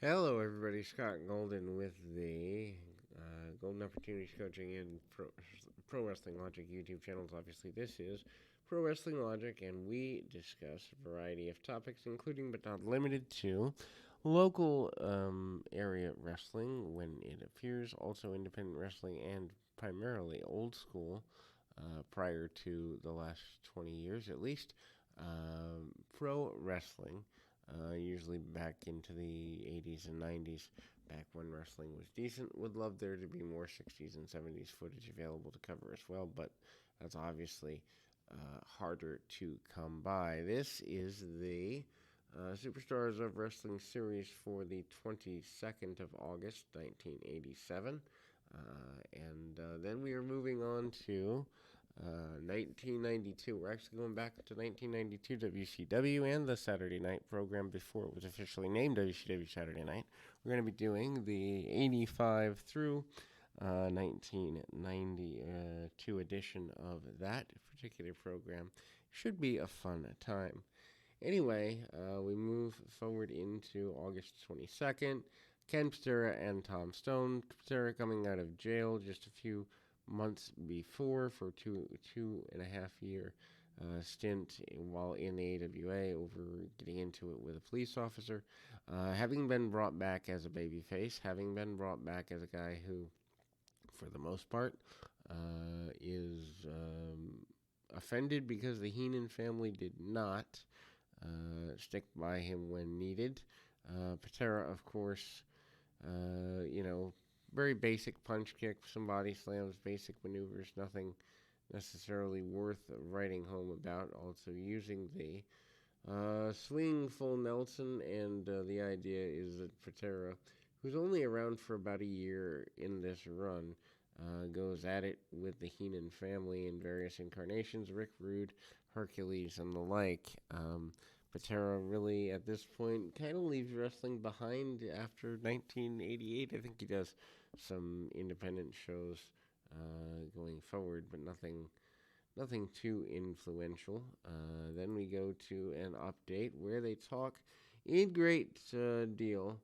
Hello, everybody. Scott Golden with the Golden Opportunities Coaching and Pro Wrestling Logic YouTube channels. Obviously, this is Pro Wrestling Logic, and we discuss a variety of topics, including but not limited to local area wrestling when it appears, also independent wrestling, and primarily old school prior to the last 20 years at least, pro wrestling. Usually back into the 80s and 90s, back when wrestling was decent. Would love there to be more 60s and 70s footage available to cover as well, but that's obviously harder to come by. This is the Superstars of Wrestling series for the 22nd of August, 1987. Then we are moving on to 1992. We're actually going back to 1992 WCW and the Saturday Night program before it was officially named WCW Saturday Night. We're going to be doing the 85 through 1992 edition of that particular program. Should be a fun time. Anyway, we move forward into August 22nd. Ken Patera and Tom Stone. Patera coming out of jail just a few months before for two and a half year stint while in the AWA over getting into it with a police officer, having been brought back as a babyface, having been brought back as a guy who, for the most part, is offended because the Heenan family did not stick by him when needed. Patera, of course, very basic punch kick, some body slams, basic maneuvers, nothing necessarily worth writing home about. Also using the swing full Nelson, and the idea is that Patera, who's only around for about a year in this run, goes at it with the Heenan family in various incarnations, Rick Rude, Hercules, and the like. Patera really, at this point, kind of leaves wrestling behind after 1988. I think he does some independent shows going forward, but nothing too influential. Then we go to an update where they talk in great deal,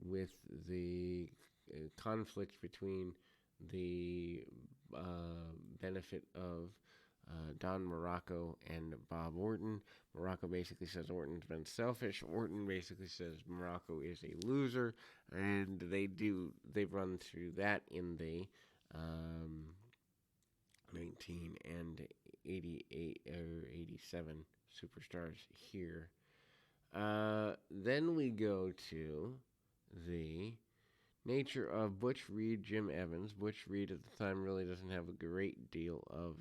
with the conflict between the benefit of Don Morocco and Bob Orton. Morocco basically says Orton's been selfish. Orton basically says Morocco is a loser, and they run through that in the 19 and 88 or 87 superstars here. Then we go to the nature of Butch Reed, Jim Evans. Butch Reed at the time really doesn't have a great deal of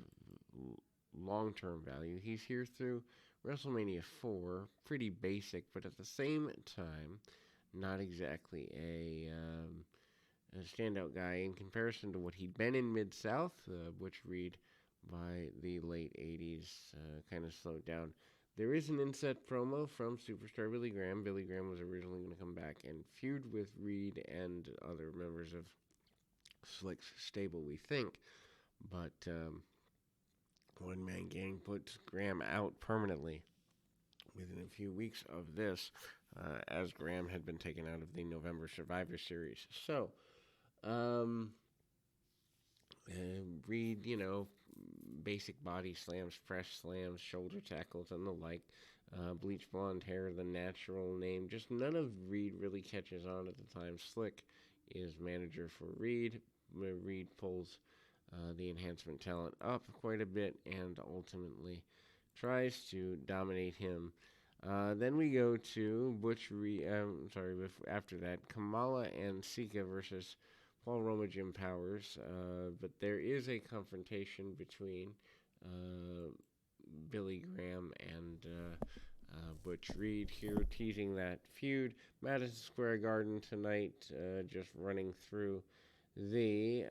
long-term value. He's here through WrestleMania 4, pretty basic, but at the same time, not exactly a standout guy in comparison to what he'd been in Mid-South. Butch Reed, by the late 80s, kind of slowed down. There is an inset promo from Superstar Billy Graham. Billy Graham was originally going to come back and feud with Reed and other members of Slick's stable, we think. But One Man Gang puts Graham out permanently within a few weeks of this, as Graham had been taken out of the November Survivor Series. So, Reed, basic body slams, press slams, shoulder tackles, and the like. Bleach blonde hair, the natural name. Just none of Reed really catches on at the time. Slick is manager for Reed. Reed pulls the enhancement talent up quite a bit and ultimately tries to dominate him. Then we go to Butch Reed. After that, Kamala and Sika versus Paul Roma, Jim Powers. But there is a confrontation between Billy Graham and Butch Reed here, teasing that feud. Madison Square Garden tonight, just running through the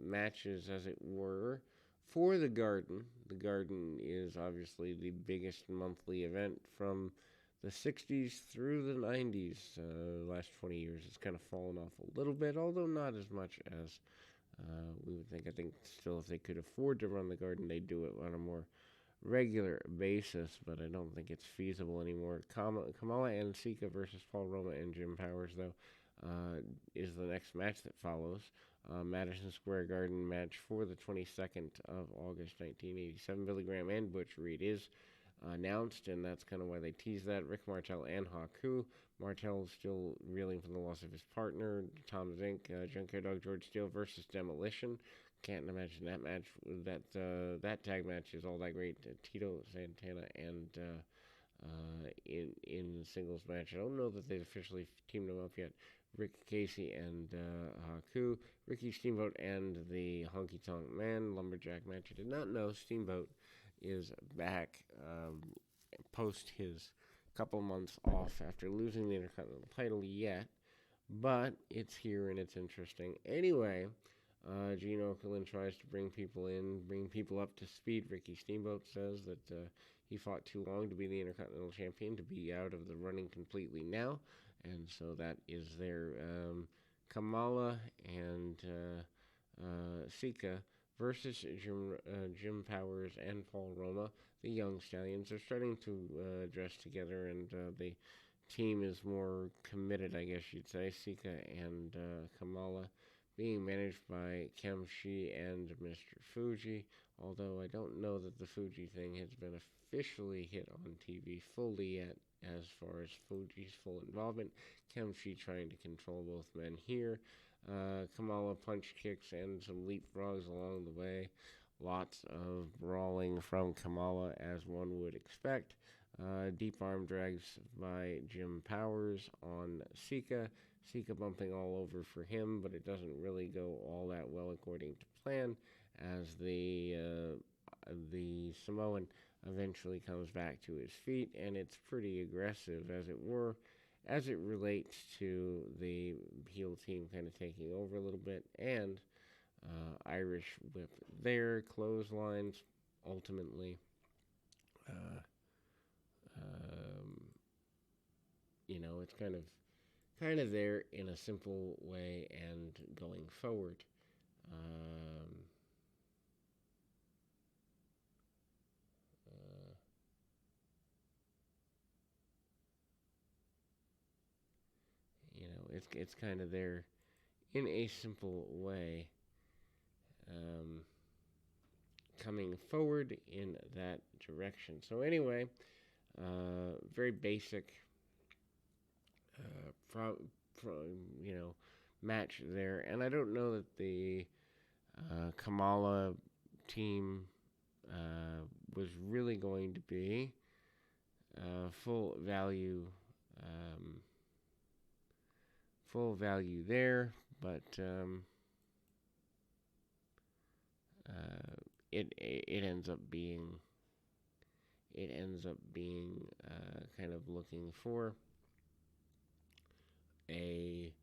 matches, as it were, for the Garden. The Garden is obviously the biggest monthly event from the 60s through the 90s. Last 20 years, it's kind of fallen off a little bit, although not as much as we would think. I think still, if they could afford to run the Garden, they'd do it on a more regular basis, but I don't think it's feasible anymore. Kamala and Sika versus Paul Roma and Jim Powers, though, is the next match that follows. Madison Square Garden match for the 22nd of August 1987. Billy Graham and Butch Reed is announced, and that's kind of why they teased that. Rick Martel and Haku. Martel still reeling from the loss of his partner, Tom Zink. Junkyard Dog George Steele versus Demolition. Can't imagine that match. That tag match is all that great. Tito Santana and in the singles match. I don't know that they've officially teamed them up yet. Rick Casey and Haku. Ricky Steamboat and the Honky Tonk Man Lumberjack match. I did not know Steamboat is back post his couple months off after losing the Intercontinental title yet, but it's here and it's interesting. Anyway, Gene Okerlund tries to bring people up to speed. Ricky Steamboat says that he fought too long to be the Intercontinental Champion, to be out of the running completely now, and so that is their Kamala and Sika versus Jim Powers and Paul Roma. The Young Stallions are starting to dress together, and the team is more committed, I guess you'd say. Sika and Kamala being managed by Kemshi and Mr. Fuji, although I don't know that the Fuji thing has been officially hit on TV fully yet as far as Fuji's full involvement. Kemshi trying to control both men here. Kamala punch kicks and some leapfrogs along the way. Lots of brawling from Kamala, as one would expect. Deep arm drags by Jim Powers on Sika. Sika bumping all over for him, but it doesn't really go all that well according to plan, as the Samoan eventually comes back to his feet, and it's pretty aggressive, as it were, as it relates to the heel team kind of taking over a little bit, and Irish whip there, clotheslines, ultimately. It's kind of there in a simple way, and going forward. It's kind of there in a simple way, coming forward in that direction. So anyway, very basic, match there, and I don't know that the Kamala team was really going to be full value there, but it ends up being kind of looking for a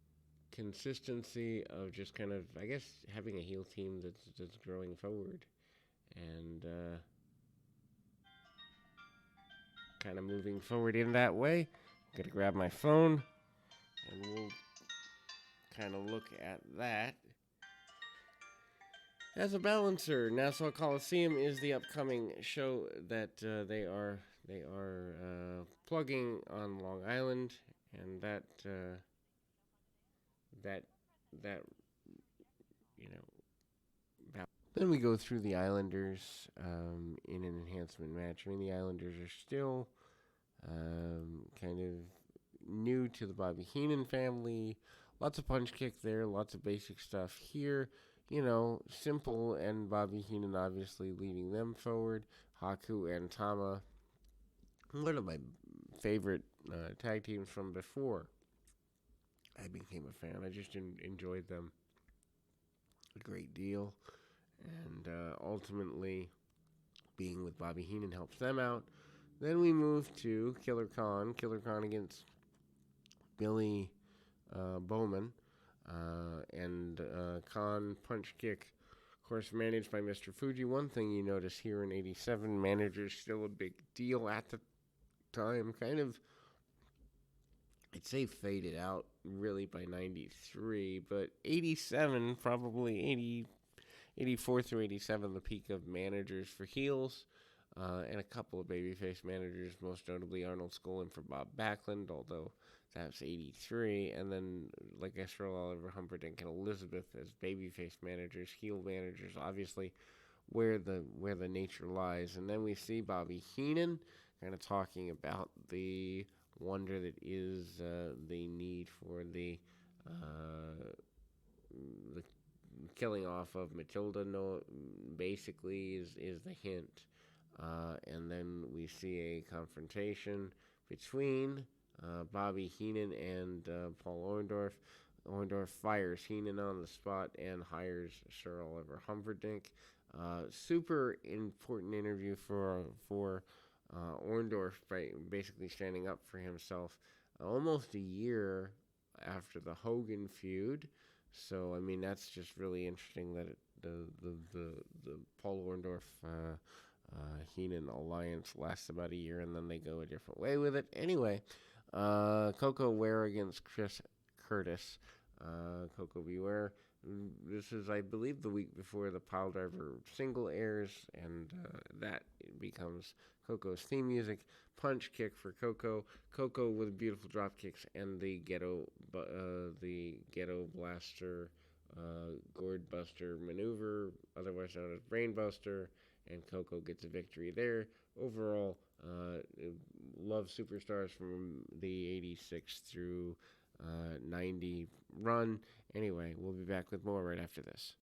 consistency of just kind of, I guess, having a heel team that's growing forward and kind of moving forward in that way. I'm gonna grab my phone and we'll kind of look at that. As a balancer, Nassau Coliseum is the upcoming show that they are plugging on Long Island, and that Then we go through the Islanders in an enhancement match. I mean, the Islanders are still kind of new to the Bobby Heenan family. Lots of punch kick there, lots of basic stuff here. Simple, and Bobby Heenan obviously leading them forward. Haku and Tama, one of my favorite tag teams from before I became a fan. I just enjoyed them a great deal. And ultimately, being with Bobby Heenan helps them out. Then we move to Killer Khan. Killer Khan against Billy Bowman. And Khan punch kick, of course, managed by Mr. Fuji. One thing you notice here in 87, managers still a big deal at the time. Kind of, I'd say faded out really by 93, but 87, probably 84 through 87, the peak of managers for heels. and a couple of babyface managers, most notably Arnold Skaaland for Bob Backlund, although that's 83. And then, like I said, Oliver Humperdinck and Elizabeth as babyface managers, heel managers, obviously where the nature lies. And then we see Bobby Heenan kind of talking about the wonder that is the need for the killing off of Matilda. No, basically is the hint. And then we see a confrontation between Bobby Heenan and Paul Orndorff. Orndorff fires Heenan on the spot and hires Sir Oliver Humperdinck. Super important interview for Orndorff, basically standing up for himself almost a year after the Hogan feud. So I mean that's just really interesting that the Paul Orndorff Heenan alliance lasts about a year and then they go a different way with it. Anyway, Coco Ware against Chris Curtis. Coco Beware. This is, I believe, the week before the Piledriver single airs, and that becomes Coco's theme music. Punch kick for Coco. Coco with beautiful drop kicks and the ghetto blaster, gourd buster maneuver, otherwise known as brain buster, and Coco gets a victory there. Overall, love Superstars from the 86 through 90 run. Anyway, we'll be back with more right after this.